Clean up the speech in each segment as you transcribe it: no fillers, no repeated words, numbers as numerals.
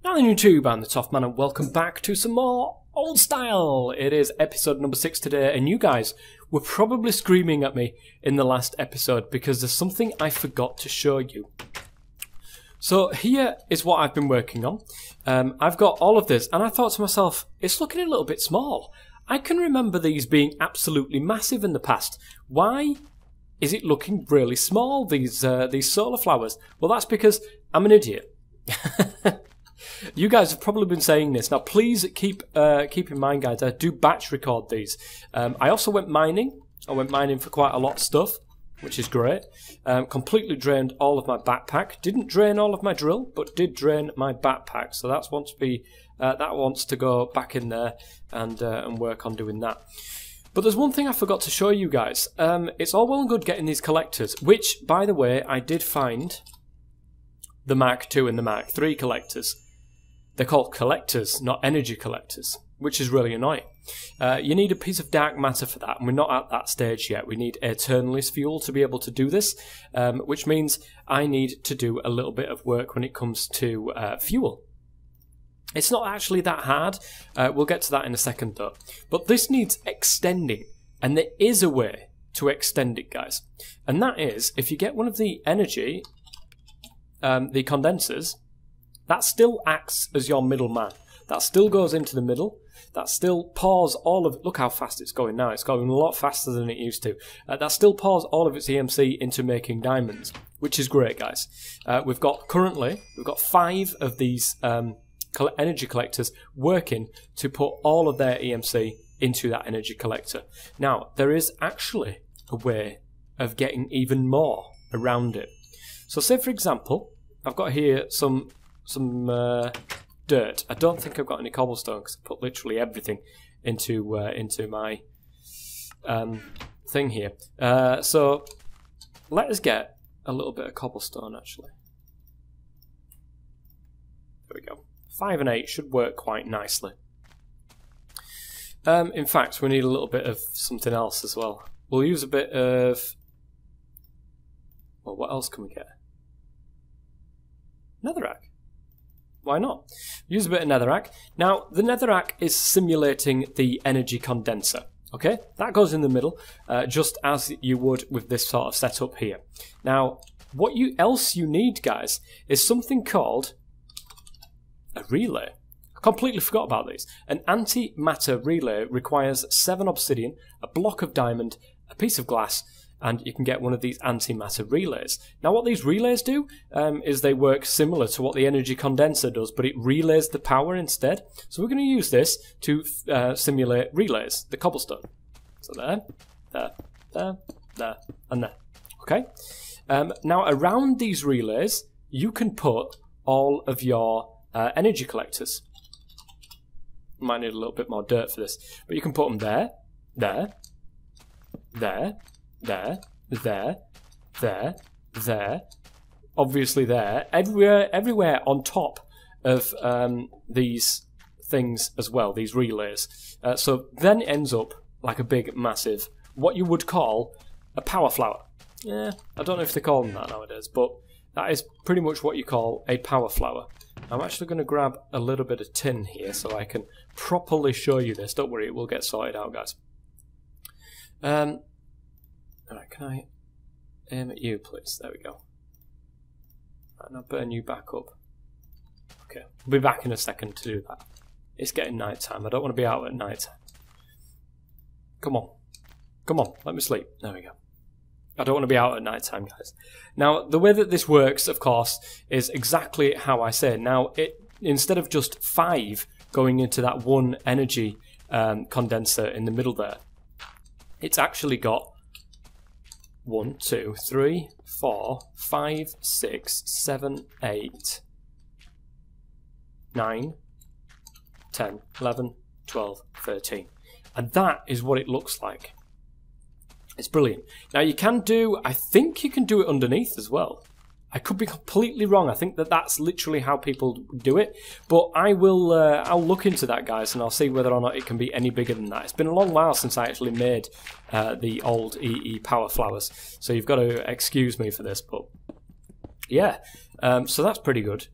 Hello YouTube, I'm the Toff Man and welcome back to some more old style. It is episode number 6 today, and you guys were probably screaming at me in the last episode because there's something I forgot to show you. So here is what I've been working on. I've got all of this and I thought to myself, it's looking a little bit small. I can remember these being absolutely massive in the past. Why is it looking really small, these solar flowers? Well, that's because I'm an idiot. You guys have probably been saying this. Now, please keep in mind, guys, I do batch record these. I also went mining. I went mining for quite a lot of stuff, which is great. Completely drained all of my backpack. Didn't drain all of my drill, but did drain my backpack. So that wants to go back in there and work on doing that. But there's one thing I forgot to show you guys. It's all well and good getting these collectors, which, by the way, I did find the Mark II and the Mark III collectors. They're called collectors, not energy collectors, which is really annoying. You need a piece of dark matter for that, and we're not at that stage yet. We need Eternalist fuel to be able to do this, which means I need to do a little bit of work when it comes to fuel. It's not actually that hard. We'll get to that in a second, though. But this needs extending, and there is a way to extend it, guys. And that is, if you get one of the energy, the condensers, that still acts as your middleman. That still goes into the middle. That still pours all of... Look how fast it's going now. It's going a lot faster than it used to. That still pours all of its EMC into making diamonds, which is great, guys. We've got 5 of these energy collectors working to put all of their EMC into that energy collector. Now, there is actually a way of getting even more around it. So say, for example, I've got here some dirt. I don't think I've got any cobblestone because I put literally everything into my thing here. So let us get a little bit of cobblestone actually. There we go. 5 and 8 should work quite nicely. In fact, we need a little bit of something else as well. We'll use a bit of... Well, what else can we get? Netherrack. Why not? Use a bit of netherrack. Now, the netherrack is simulating the energy condenser. Okay, that goes in the middle, just as you would with this sort of setup here. Now, what else you need, guys, is something called a relay. I completely forgot about these. An antimatter relay requires 7 obsidian, a block of diamond, a piece of glass, and you can get one of these antimatter relays. Now what these relays do is they work similar to what the energy condenser does, but it relays the power instead. So we're going to use this to simulate relays, the cobblestone. So there, and there. Okay? Now around these relays, you can put all of your energy collectors. Might need a little bit more dirt for this, but you can put them there, there, obviously there, everywhere on top of these things as well, these relays. So then it ends up like a big, massive, what you would call a power flower. Yeah, I don't know if they call them that nowadays, but that is pretty much what you call a power flower. I'm actually going to grab a little bit of tin here so I can properly show you this. Don't worry, it will get sorted out, guys. Alright, can I aim at you, please? There we go. Right, now burn you back up. Okay, I'll be back in a second to do that. It's getting night time. I don't want to be out at night time. Come on. Come on, let me sleep. There we go. I don't want to be out at night time, guys. Now, the way that this works, of course, is exactly how I say. Now, instead of just 5 going into that one energy condenser in the middle there, it's actually got 1, 2, 3, 4, 5, 6, 7, 8, 9, 10, 11, 12, 13. And that is what it looks like. It's brilliant. Now you can do, I think you can do it underneath as well. I could be completely wrong. I think that that's literally how people do it. But I will, I'll look into that, guys, and I'll see whether or not it can be any bigger than that. It's been a long while since I actually made the old EE power flowers, so you've got to excuse me for this. But yeah, so that's pretty good.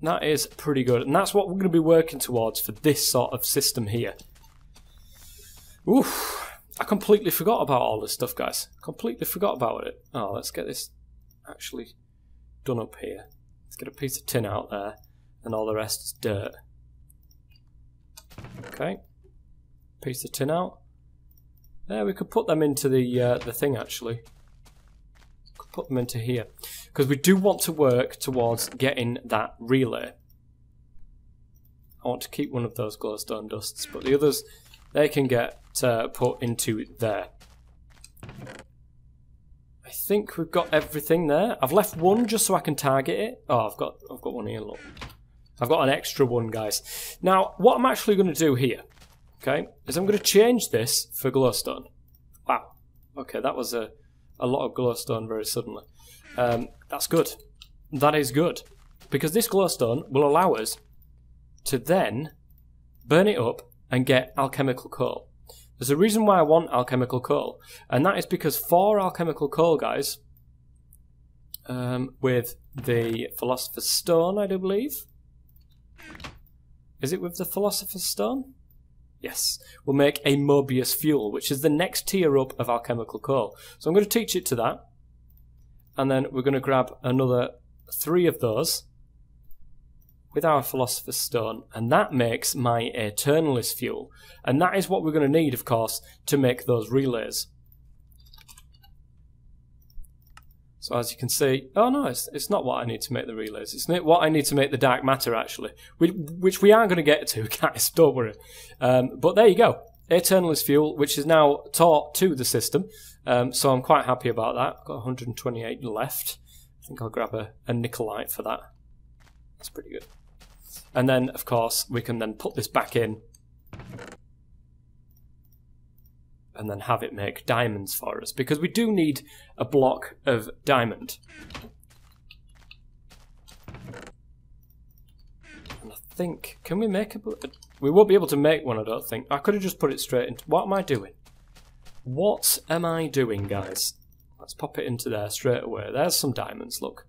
That is pretty good. And that's what we're going to be working towards for this sort of system here. Oof. I completely forgot about all this stuff, guys. Completely forgot about it. Oh, let's get this actually done up here. Let's get a piece of tin out there. And all the rest is dirt. Okay. Piece of tin out. There, we could put them into the thing, actually. Could put them into here. Because we do want to work towards getting that relay. I want to keep one of those glowstone dusts, but the others, they can get put into there. I think we've got everything there. I've left one just so I can target it. Oh, I've got one here, look. I've got an extra one, guys. Now, what I'm actually going to do here, okay, is I'm going to change this for glowstone. Wow. Okay, that was a lot of glowstone very suddenly. That's good. That is good. Because this glowstone will allow us to then burn it up and get alchemical coal. There's a reason why I want alchemical coal, and that is because for alchemical coal, guys, with the Philosopher's Stone, I do believe. Is it with the Philosopher's Stone? Yes. We'll make a Mobius fuel, which is the next tier up of alchemical coal. So I'm going to teach it to that, and then we're going to grab another 3 of those with our Philosopher's Stone, and that makes my Eternalist fuel. And that is what we're going to need, of course, to make those relays. So as you can see, oh no, it's not what I need to make the relays. It's what I need to make the dark matter, actually, which we are going to get to, guys, don't worry. But there you go, Eternalist fuel, which is now taught to the system. So I'm quite happy about that. I've got 128 left. I think I'll grab a Nicolite for that. That's pretty good. And then, of course, we can then put this back in and then have it make diamonds for us, because we do need a block of diamond. And I think, can we make we won't be able to make one, I don't think. I could have just put it straight into, what am I doing? What am I doing, guys? Let's pop it into there straight away. There's some diamonds, look.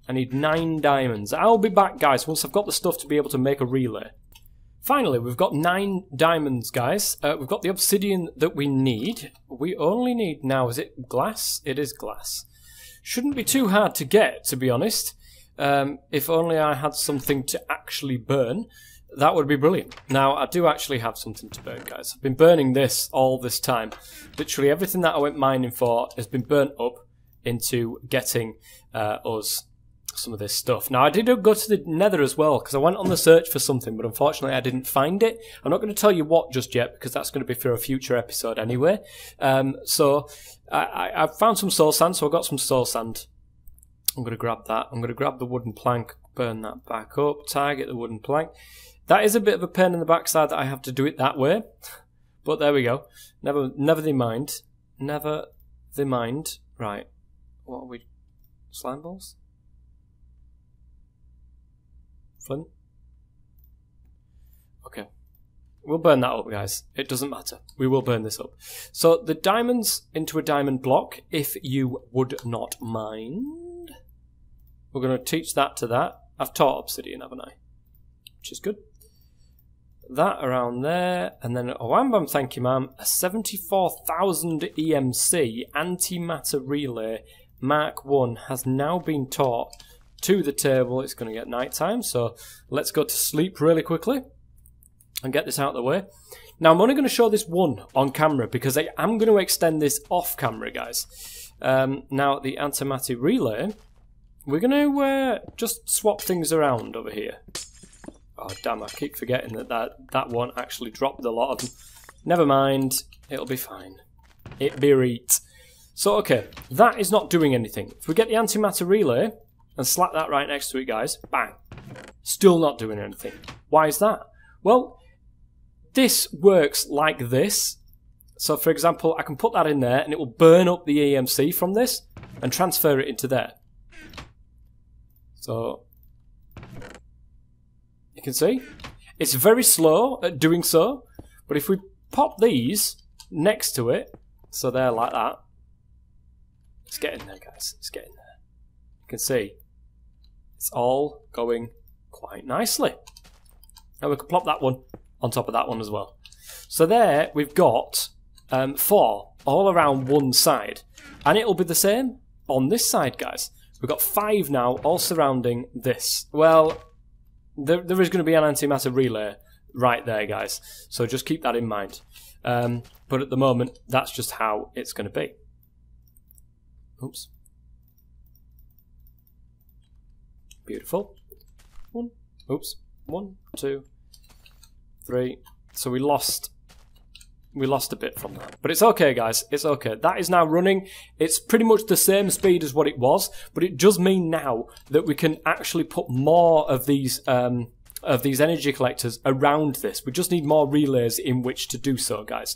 I need 9 diamonds. I'll be back, guys, once I've got the stuff to be able to make a relay. Finally, we've got 9 diamonds, guys. We've got the obsidian that we need. We only need now, is it glass? It is glass. Shouldn't be too hard to get, to be honest. If only I had something to actually burn, that would be brilliant. Now, I do actually have something to burn, guys. I've been burning this all this time. Literally everything that I went mining for has been burnt up into getting us some of this stuff. Now, I did go to the nether as well, because I went on the search for something, but unfortunately I didn't find it. I'm not going to tell you what just yet, because that's going to be for a future episode anyway. So I found some soul sand, so I got some soul sand. I'm going to grab that. I'm going to grab the wooden plank, burn that back up, target the wooden plank. That is a bit of a pain in the backside that I have to do it that way, but there we go. Never the mind. Never the mind. Right. What are we? Slime balls? Flint? Okay. We'll burn that up, guys. It doesn't matter. We will burn this up. So, the diamonds into a diamond block, if you would not mind. We're going to teach that to that. I've taught obsidian, haven't I? Which is good. That around there. And then, oh, wham bam, thank you, ma'am. A 74,000 EMC antimatter relay Mark 1 has now been taught to the table. It's going to get night time, so let's go to sleep really quickly and get this out of the way. Now, I'm only going to show this one on camera because I am going to extend this off camera, guys. Now, the antimatter relay, we're going to just swap things around over here. Oh, damn, I keep forgetting that won't actually drop the lot of them. Never mind, it'll be fine. It be right. So, okay, that is not doing anything. If we get the antimatter relay and slap that right next to it, guys, bang. Still not doing anything. Why is that? Well, this works like this. So, for example, I can put that in there and it will burn up the EMC from this and transfer it into there. So, you can see, it's very slow at doing so, but if we pop these next to it, so they're like that, it's getting there, guys, it's getting there. You can see, it's all going quite nicely. Now we can plop that one on top of that one as well. So there we've got 4 all around one side. And it'll be the same on this side, guys. We've got 5 now all surrounding this. Well, there is going to be an antimatter relay right there, guys. So just keep that in mind. But at the moment, that's just how it's going to be. Oops. Beautiful. 1. Oops. 1, 2, 3. So we lost a bit from that. But it's okay, guys. It's okay. That is now running. It's pretty much the same speed as what it was, but it does mean now that we can actually put more of these energy collectors around this. We just need more relays in which to do so, guys,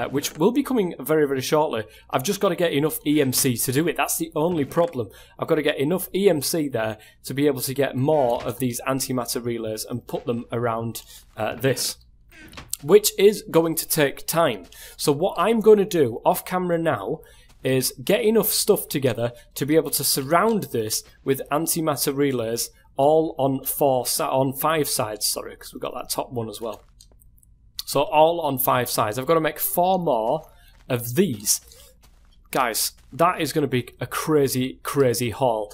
which will be coming very, very shortly. I've just got to get enough EMC to do it. That's the only problem. I've got to get enough EMC there to be able to get more of these antimatter relays and put them around this, which is going to take time. So what I'm going to do off camera now is get enough stuff together to be able to surround this with antimatter relays all on 5 sides, sorry, because we've got that top one as well. So all on 5 sides. I've got to make 4 more of these. Guys, that is going to be a crazy, crazy haul.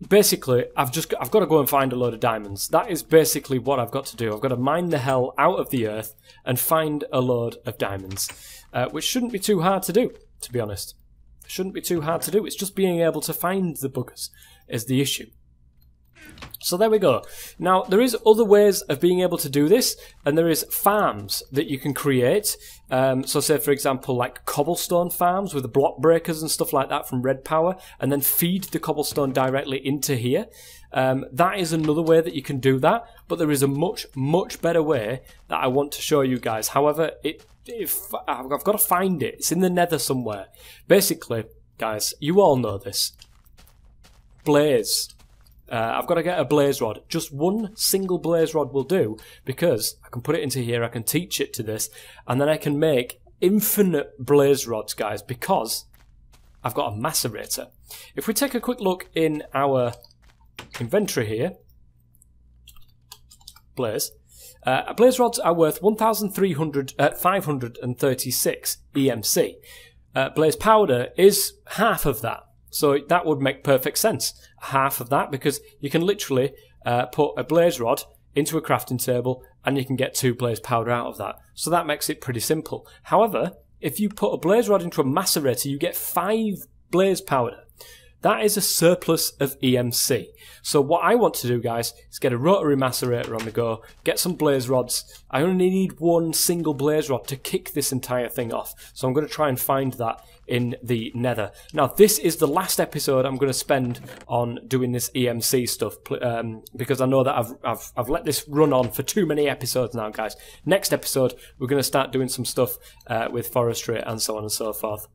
Basically, I've got to go and find a load of diamonds. That is basically what I've got to do. I've got to mine the hell out of the earth and find a load of diamonds, which shouldn't be too hard to do, to be honest. It shouldn't be too hard to do. It's just being able to find the buggers is the issue. So there we go. Now, there is other ways of being able to do this, and there is farms that you can create. So say, for example, like cobblestone farms with the block breakers and stuff like that from Red Power, and then feed the cobblestone directly into here. That is another way that you can do that, but there is a much, much better way that I want to show you guys. However, I've got to find it. It's in the nether somewhere. Basically, guys, you all know this. Blaze. I've got to get a blaze rod. Just one single blaze rod will do, because I can put it into here, I can teach it to this, and then I can make infinite blaze rods, guys, because I've got a macerator. If we take a quick look in our inventory here, blaze rods are worth 536 EMC. Blaze powder is half of that. So that would make perfect sense, half of that, because you can literally put a blaze rod into a crafting table and you can get 2 blaze powder out of that. So that makes it pretty simple. However, if you put a blaze rod into a macerator, you get 5 blaze powder. That is a surplus of EMC. So what I want to do, guys, is get a rotary macerator on the go, get some blaze rods. I only need 1 single blaze rod to kick this entire thing off. So I'm going to try and find that in the nether. Now, this is the last episode I'm going to spend on doing this EMC stuff, because I know that I've let this run on for too many episodes now, guys. Next episode, we're going to start doing some stuff with forestry and so on and so forth.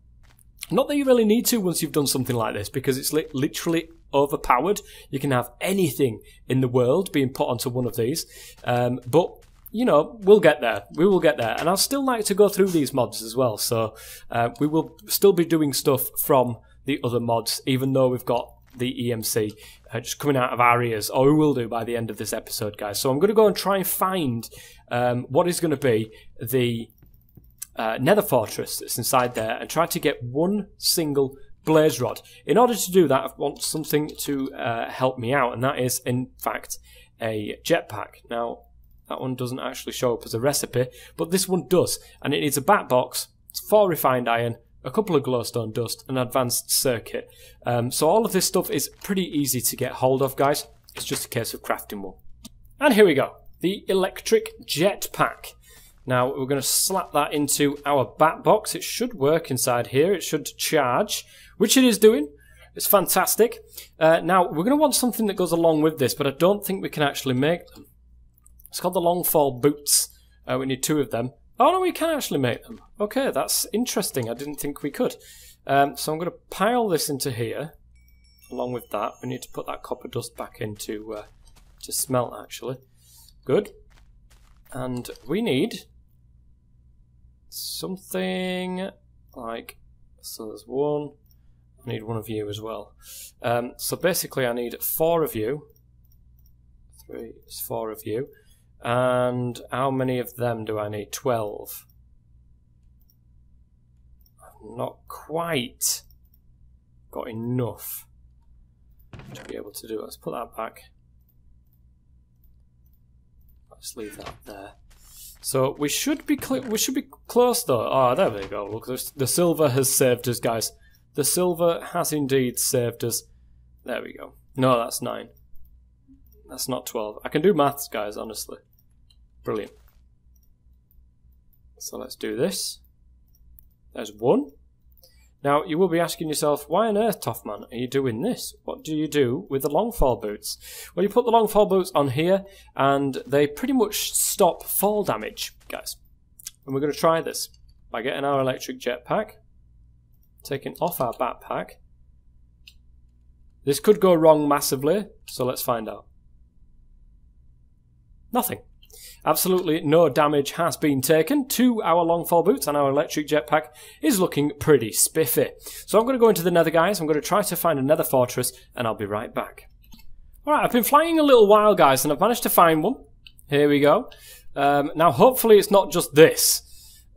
Not that you really need to once you've done something like this, because it's literally overpowered. You can have anything in the world being put onto one of these, but you know, we'll get there. We will get there. And I'll still like to go through these mods as well. So we will still be doing stuff from the other mods, even though we've got the EMC just coming out of our ears, or we will do by the end of this episode, guys. So I'm going to go and try and find what is going to be the nether fortress that's inside there and try to get 1 single blaze rod. In order to do that, I want something to help me out, and that is, in fact, a jetpack. Now, that one doesn't actually show up as a recipe, but this one does, and it needs a bat box, 4 refined iron, a couple of glowstone dust, an advanced circuit. So all of this stuff is pretty easy to get hold of, guys. It's just a case of crafting one. And here we go, the electric jetpack. Now we're going to slap that into our bat box. It should work inside here. It should charge, which it is doing. It's fantastic. Now we're going to want something that goes along with this, but I don't think we can actually make them. It's called the long fall boots. We need 2 of them. Oh no, we can actually make them. Okay, that's interesting. I didn't think we could. So I'm going to pile this into here. Along with that, we need to put that copper dust back into to smelt, actually. Good. And we need something like, so there's 1. I need 1 of you as well. So basically I need 4 of you. 3, there's 4 of you. And how many of them do I need? 12. I've not quite got enough to be able to do it. Let's put that back. Let's leave that there. So we should be close though. Oh, there we go. Look, the silver has saved us, guys. The silver has indeed saved us. There we go. No, that's 9. That's not 12. I can do maths, guys, honestly. Brilliant. So let's do this. There's 1. Now, you will be asking yourself, why on earth, Toffman, are you doing this? What do you do with the longfall boots? Well, you put the longfall boots on here, and they pretty much stop fall damage, guys. And we're going to try this by getting our electric jetpack, taking off our backpack. This could go wrong massively, so let's find out. Nothing. Absolutely no damage has been taken to our longfall boots, and our electric jetpack is looking pretty spiffy. So I'm going to go into the nether, guys. I'm going to try to find a nether fortress, and I'll be right back. Alright, I've been flying a little while, guys, and I've managed to find one. Here we go. Now, hopefully it's not just this.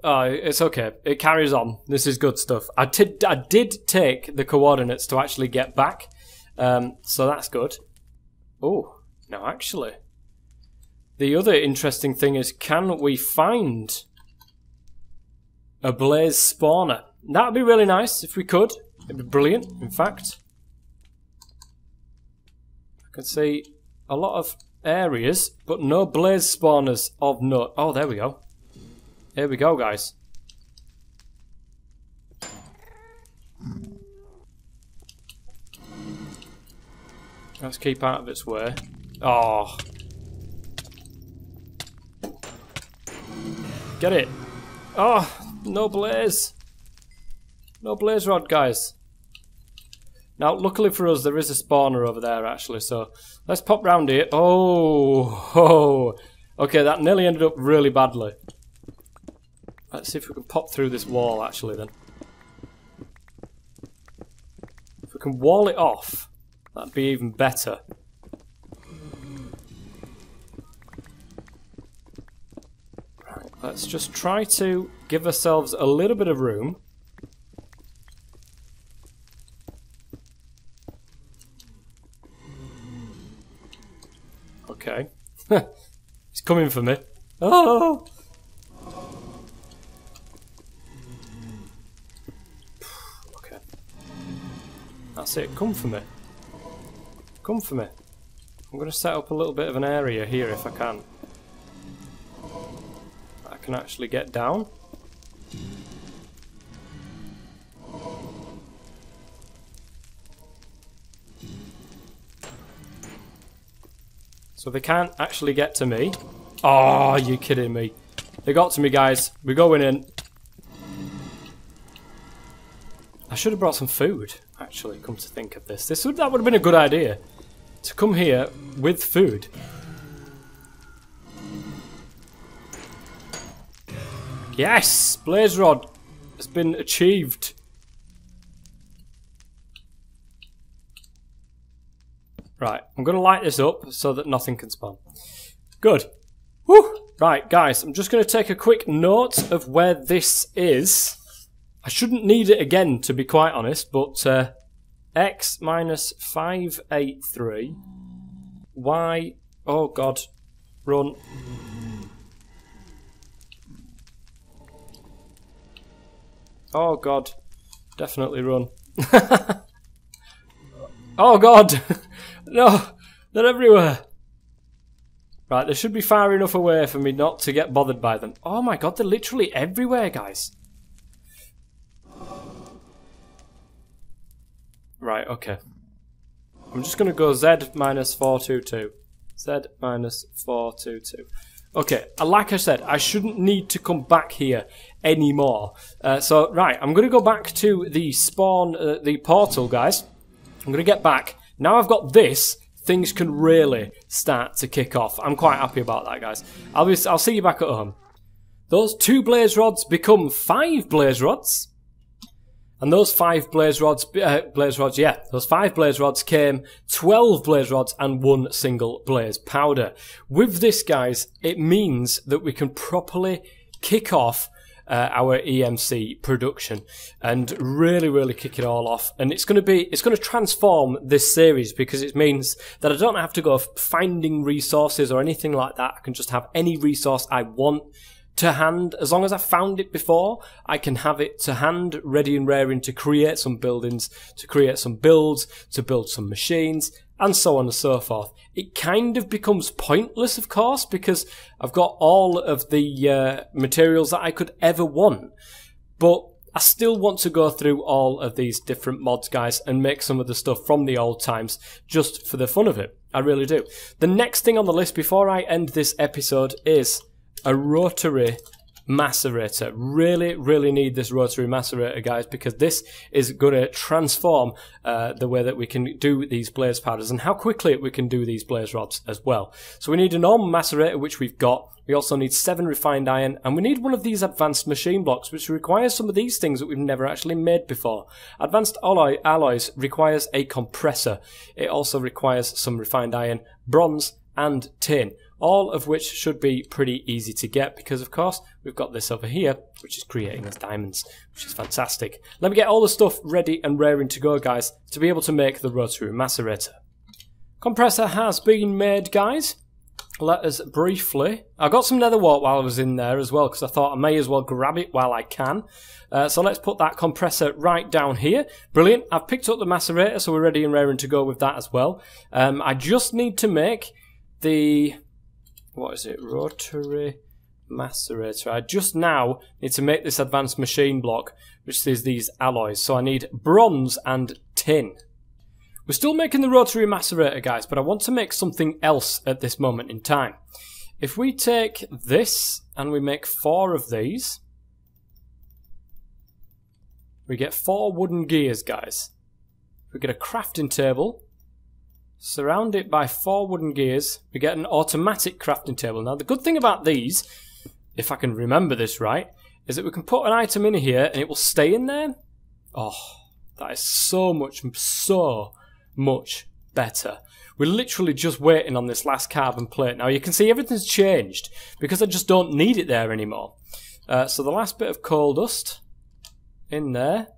It's okay. It carries on. This is good stuff. I did take the coordinates to actually get back, so that's good. Oh, now actually... the other interesting thing is, can we find a blaze spawner? That would be really nice if we could. It'd be brilliant, in fact. I can see a lot of areas, but no blaze spawners of note. Oh, there we go. Here we go, guys. Let's keep out of its way. Oh. Get it. Oh, no blaze. No blaze rod, guys. Now, luckily for us, there is a spawner over there, actually, so let's pop round here. Oh. Okay, that nearly ended up really badly. Let's see if we can pop through this wall, actually, then. If we can wall it off, that'd be even better. Let's just try to give ourselves a little bit of room. Okay. He's coming for me. Oh! Okay. That's it. Come for me. Come for me. I'm going to set up a little bit of an area here if I can. Can actually get down. So they can't actually get to me. Oh, you kidding me? They got to me, guys. We're going in. I should have brought some food, actually, come to think of this. That would have been a good idea. To come here with food. Yes! Blaze rod has been achieved. Right, I'm going to light this up so that nothing can spawn. Good. Woo! Right, guys, I'm just going to take a quick note of where this is. I shouldn't need it again, to be quite honest, but x minus 583. Y... oh, God. Run. Oh, God. Definitely run. Oh, God. No, they're everywhere. Right, they should be far enough away for me not to get bothered by them. Oh, my God, they're literally everywhere, guys. Right, okay. I'm just going to go Z minus 422. Z minus 422. Okay, like I said, I shouldn't need to come back here anymore. So, right, I'm going to go back to the spawn, the portal, guys. I'm going to get back. Now I've got this, things can really start to kick off. I'm quite happy about that, guys. I'll see you back at home. Those 2 blaze rods become 5 blaze rods. And those 5 blaze rods, those 5 blaze rods came 12 blaze rods and 1 single blaze powder. With this, guys, it means that we can properly kick off our EMC production and really kick it all off. And it's going to transform this series, because it means that I don't have to go finding resources or anything like that. I can just have any resource I want to hand. As long as I found it before, I can have it to hand, ready and raring to create some buildings, to create some builds, to build some machines, and so on and so forth. It kind of becomes pointless, of course, because I've got all of the materials that I could ever want. But I still want to go through all of these different mods, guys, and make some of the stuff from the old times just for the fun of it. I really do. The next thing on the list before I end this episode is a rotary macerator. Really need this rotary macerator, guys, because this is going to transform the way that we can do these blaze powders and how quickly we can do these blaze rods as well. So we need a normal macerator, which we've got. We also need 7 refined iron, and we need one of these advanced machine blocks, which requires some of these things that we've never actually made before. Advanced alloys requires a compressor. It also requires some refined iron, bronze, and tin, all of which should be pretty easy to get, because of course we've got this over here, which is creating us diamonds, which is fantastic. Let me get all the stuff ready and raring to go, guys, to be able to make the rotary macerator. Compressor has been made, guys. Let us briefly... I got some nether wart while I was in there as well, because I thought I may as well grab it while I can. So let's put that compressor right down here. Brilliant. I've picked up the macerator, so we're ready and raring to go with that as well. I just need to make the... what is it? Rotary macerator. I just now need to make this advanced machine block, which is these alloys. So I need bronze and tin. We're still making the rotary macerator, guys, but I want to make something else at this moment in time. If we take this and we make 4 of these, we get 4 wooden gears, guys. We get a crafting table, surround it by 4 wooden gears, we get an automatic crafting table. Now, the good thing about these, if I can remember this right, is that we can put an item in here and it will stay in there. Oh, that is so much better. We're literally just waiting on this last carbon plate. Now, you can see everything's changed because I just don't need it there anymore. So the last bit of coal dust in there,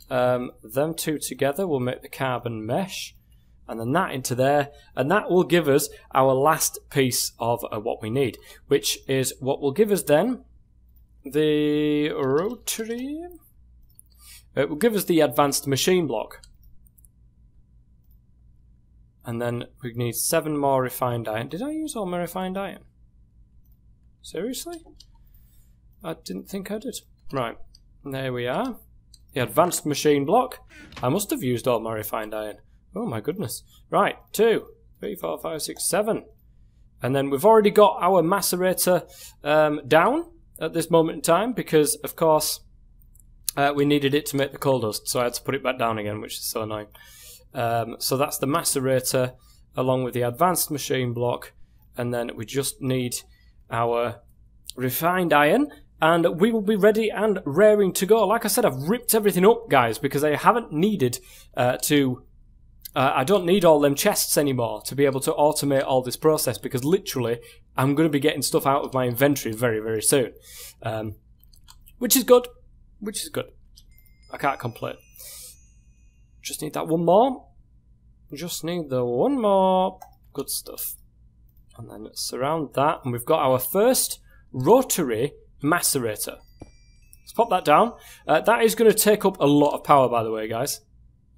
them 2 together will make the carbon mesh. And then that into there, and that will give us our last piece of what we need, which is what will give us then the rotary. It will give us the advanced machine block. And then we need 7 more refined iron. Did I use all my refined iron? Seriously? I didn't think I did. Right, there we are. The advanced machine block. I must have used all my refined iron. Oh my goodness. Right, 2, 3, 4, 5, 6, 7. And then we've already got our macerator down at this moment in time because, of course, we needed it to make the coal dust. So I had to put it back down again, which is so annoying. So that's the macerator along with the advanced machine block. And then we just need our refined iron. And we will be ready and raring to go. Like I said, I've ripped everything up, guys, because I haven't needed to... I don't need all them chests anymore to be able to automate all this process, because literally I'm going to be getting stuff out of my inventory very soon. Which is good. Which is good. I can't complain. Just need that one more. Just need the one more. Good stuff. And then surround that, and we've got our first rotary macerator. Let's pop that down. That is going to take up a lot of power, by the way, guys.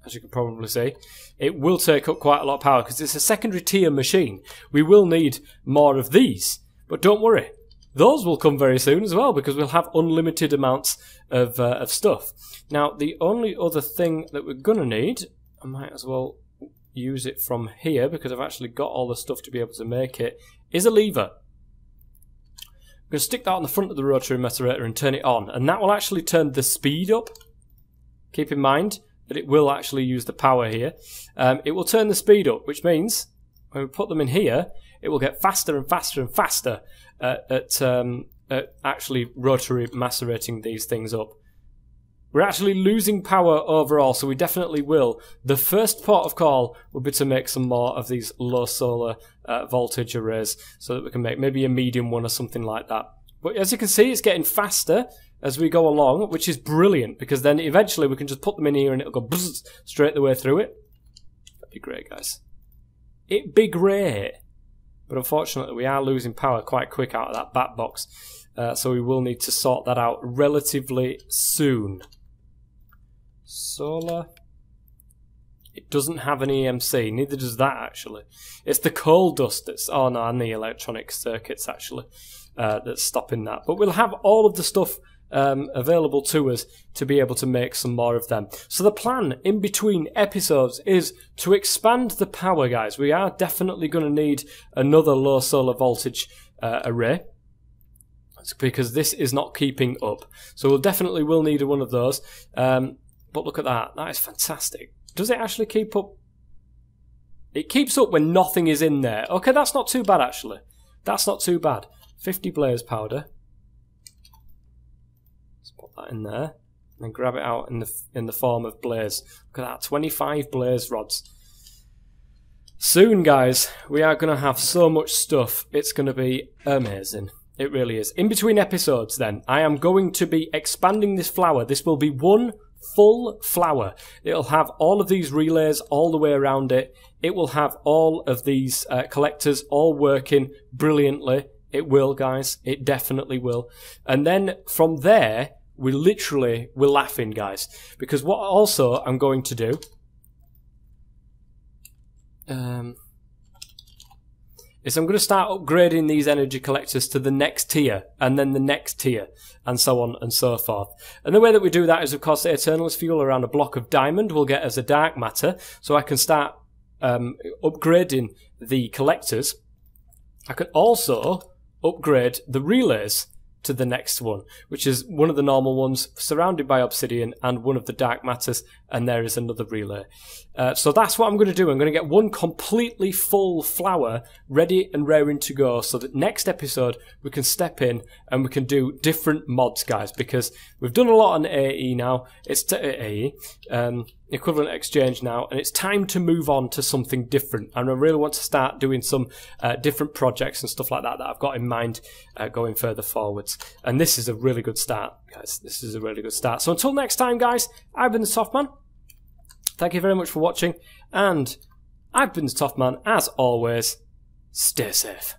As you can probably see, it will take up quite a lot of power because it's a secondary tier machine. We will need more of these, but don't worry, those will come very soon as well because we'll have unlimited amounts of stuff. Now, the only other thing that we're gonna need, I might as well use it from here because I've actually got all the stuff to be able to make it, is a lever. I'm gonna stick that on the front of the rotary macerator and turn it on, and that will actually turn the speed up. Keep in mind that it will actually use the power here. It will turn the speed up, which means when we put them in here, it will get faster and faster and faster at actually rotary macerating these things up. We're actually losing power overall, so we definitely will. The first port of call will be to make some more of these low solar voltage arrays so that we can make maybe a medium one or something like that. But as you can see, it's getting faster as we go along, which is brilliant, because then eventually we can just put them in here and it'll go buzz straight the way through it. That'd be great, guys. It'd be great. But unfortunately, we are losing power quite quick out of that bat box. So we will need to sort that out relatively soon. Solar. It doesn't have an EMC, neither does that actually. It's the coal dust that's, oh no, and the electronic circuits actually, that's stopping that. But we'll have all of the stuff available to us to be able to make some more of them. So the plan in between episodes is to expand the power, guys. We are definitely going to need another low solar voltage array, because this is not keeping up. So we'll definitely will need one of those. But look at that. That is fantastic. Does it actually keep up? It keeps up when nothing is in there. Okay, that's not too bad, actually. That's not too bad. 50 blaze powder. Let's put that in there. And then grab it out in the form of blaze. Look at that. 25 blaze rods. Soon, guys, we are going to have so much stuff. It's going to be amazing. It really is. In between episodes, then, I am going to be expanding this flower. This will be one full flower. It'll have all of these relays all the way around it. It will have all of these collectors all working brilliantly. It will, guys. It definitely will. And then from there, we're laughing, guys. Because what also I'm going to do is I'm going to start upgrading these energy collectors to the next tier, and then the next tier, and so on and so forth. And the way that we do that is, of course, the Eternalist fuel around a block of diamond will get us a dark matter, so I can start upgrading the collectors. I can also upgrade the relays to the next one, which is one of the normal ones surrounded by obsidian and one of the dark matters, and there is another relay. So that's what I'm going to do. I'm going to get one completely full flower ready and raring to go, so that next episode we can step in and we can do different mods, guys, because we've done a lot on AE now. It's AE, equivalent exchange now, and it's time to move on to something different. And I really want to start doing some different projects and stuff like that I've got in mind going further forwards. And this is a really good start, guys. This is a really good start. So until next time, guys, I've been the Softman. Thank you very much for watching, and I've been the Softman. As always, stay safe.